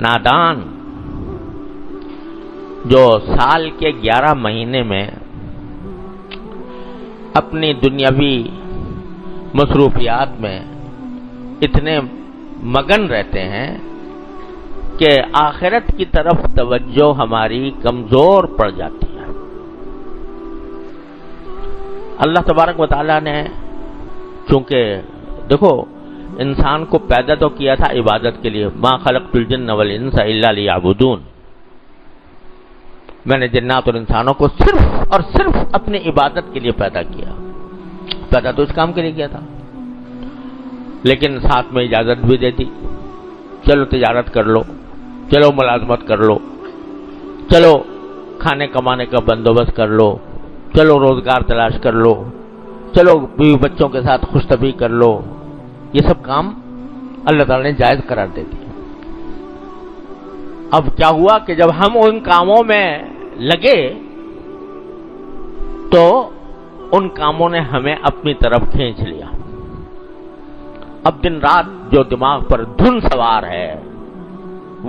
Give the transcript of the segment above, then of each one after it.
نادان جو سال کے 11 مہینے میں اپنی دنیاوی مصروفیات میں اتنے مگن رہتے ہیں کہ آخرت کی طرف توجہ ہماری کمزور پڑ جاتی ہے۔ اللہ تبارک و تعالیٰ نے چونکہ دیکھو انسان کو پیدا تو کیا تھا عبادت کے لیے، ما خلقت الجن والانس الا لیعبدون، میں نے جنات اور انسانوں کو صرف اور صرف اپنی عبادت کے لیے پیدا کیا، پیدا تو اس کام کے لیے کیا تھا، لیکن ساتھ میں اجازت بھی دیتی، چلو تجارت کر لو، چلو ملازمت کر لو، چلو کھانے کمانے کا بندوبست کر لو، چلو روزگار تلاش کر لو، چلو بیوی بچوں کے ساتھ خوش طبعی کر لو، یہ سب کام اللہ تعالیٰ نے جائز قرار دے دیا۔ اب کیا ہوا کہ جب ہم ان کاموں میں لگے تو ان کاموں نے ہمیں اپنی طرف کھینچ لیا۔ اب دن رات جو دماغ پر دھن سوار ہے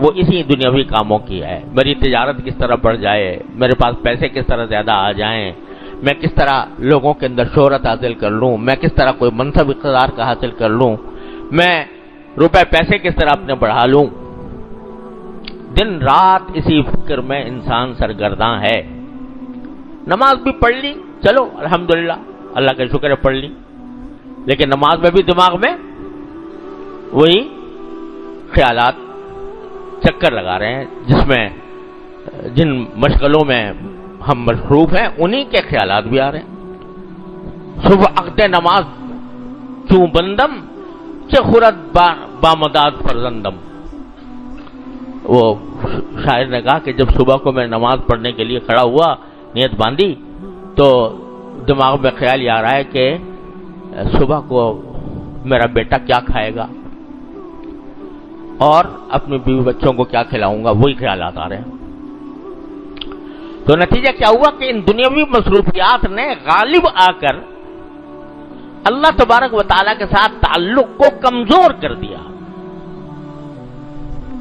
وہ اسی دنیاوی کاموں کی ہے، میری تجارت کس طرح بڑھ جائے، میرے پاس پیسے کس طرح زیادہ آ جائیں، میں کس طرح لوگوں کے اندر شہرت حاصل کر لوں، میں کس طرح کوئی منصب اقتدار کا حاصل کر لوں، میں روپے پیسے کس طرح اپنے بڑھا لوں۔ دن رات اسی فکر میں انسان سرگرداں ہے۔ نماز بھی پڑھ لی، چلو الحمدللہ اللہ کا شکر ہے پڑھ لی، لیکن نماز میں بھی دماغ میں وہی خیالات چکر لگا رہے ہیں، جس میں جن مشغلوں میں ہم مصروف ہیں انہی کے خیالات بھی آ رہے ہیں۔ صبح عقد نماز چوں بندم چه خورد بامداد فرزندم، وہ شاعر نے کہا کہ جب صبح کو میں نماز پڑھنے کے لیے کھڑا ہوا، نیت باندھی، تو دماغ میں خیال یہ آ رہا ہے کہ صبح کو میرا بیٹا کیا کھائے گا اور اپنے بیوی بچوں کو کیا کھلاؤں گا، وہی خیالات آ رہے ہیں۔ تو نتیجہ کیا ہوا کہ ان دنیاوی مصروفیات نے غالب آ کر اللہ تبارک و تعالیٰ کے ساتھ تعلق کو کمزور کر دیا۔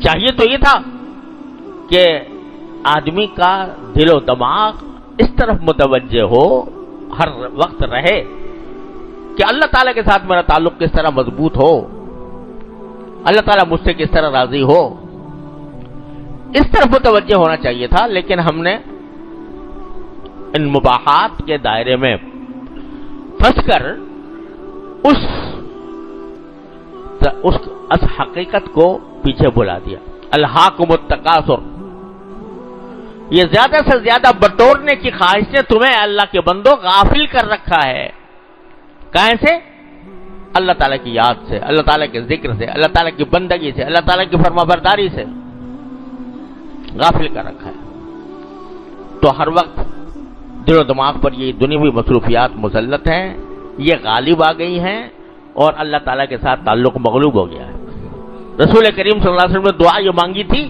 چاہیے تو یہ تھا کہ آدمی کا دل و دماغ اس طرف متوجہ ہو، ہر وقت رہے کہ اللہ تعالیٰ کے ساتھ میرا تعلق کس طرح مضبوط ہو، اللہ تعالیٰ مجھ سے کس طرح راضی ہو، اس طرف متوجہ ہونا چاہیے تھا، لیکن ہم نے ان مباحات کے دائرے میں پھنس کر اس حقیقت کو پیچھے بلا دیا۔ الہاکم التکاثر، یہ زیادہ سے زیادہ بٹورنے کی خواہش نے تمہیں اللہ کے بندوں غافل کر رکھا ہے۔ کہاں سے؟ اللہ تعالیٰ کی یاد سے، اللہ تعالیٰ کے ذکر سے، اللہ تعالیٰ کی بندگی سے، اللہ تعالیٰ کی فرما برداری سے غافل کر رکھا ہے۔ تو ہر وقت دل و دماغ پر یہ دنیاوی مصروفیات مسلط ہیں، یہ غالب آ گئی ہیں اور اللہ تعالیٰ کے ساتھ تعلق مغلوب ہو گیا ہے۔ رسول کریم صلی اللہ علیہ وسلم نے دعا یہ مانگی تھی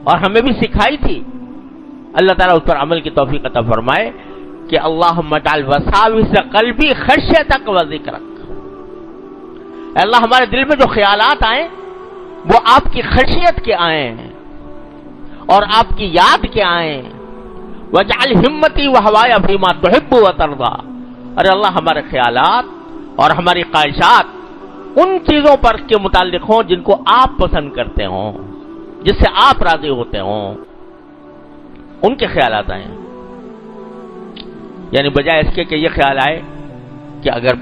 اور ہمیں بھی سکھائی تھی، اللہ تعالیٰ اس پر عمل کی توفیق عطا فرمائے کہ اللہم اجعل وساوس قلبی خشیتک و ذکرک، اے اللہ ہمارے دل میں جو خیالات آئیں وہ آپ کی خشیت کے آئیں اور آپ کی یاد کے آئیں۔ وجعل ہمتی وہوایا فیما تحب وترضی، ارے اللہ ہمارے خیالات اور ہماری خواہشات ان چیزوں پر کے متعلق ہوں جن کو آپ پسند کرتے ہوں، جس سے آپ راضی ہوتے ہوں، ان کے خیالات آئیں۔ یعنی بجائے اس کے کہ یہ خیال آئے کہ اگر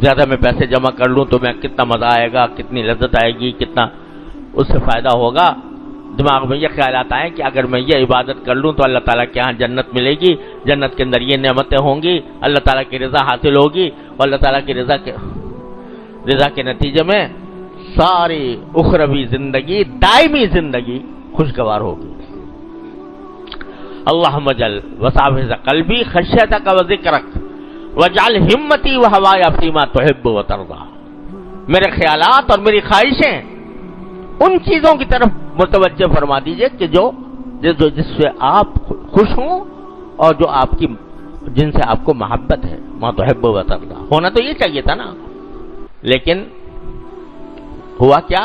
زیادہ میں پیسے جمع کر لوں تو میں کتنا مزہ آئے گا، کتنی لذت آئے گی، کتنا اس سے فائدہ ہوگا، دماغ میں یہ خیالات آئیں کہ اگر میں یہ عبادت کر لوں تو اللہ تعالیٰ کے ہاں جنت ملے گی، جنت کے اندر یہ نعمتیں ہوں گی، اللہ تعالیٰ کی رضا حاصل ہوگی، اور اللہ تعالیٰ کی رضا کے نتیجے میں ساری اخروی زندگی، دائمی زندگی خوشگوار ہوگی۔ اللہم اجعل وساوس قلبی خشیتک و ذکرک واجعل ہمتی وہوایا فیما تحب وترضی، میرے خیالات اور میری خواہشیں ان چیزوں کی طرف متوجہ فرما دیجئے کہ جس سے آپ خوش ہوں اور جو آپ کی جن سے آپ کو محبت ہے، ما تحب وترضی، ہونا تو یہ چاہیے تھا نا، لیکن ہوا کیا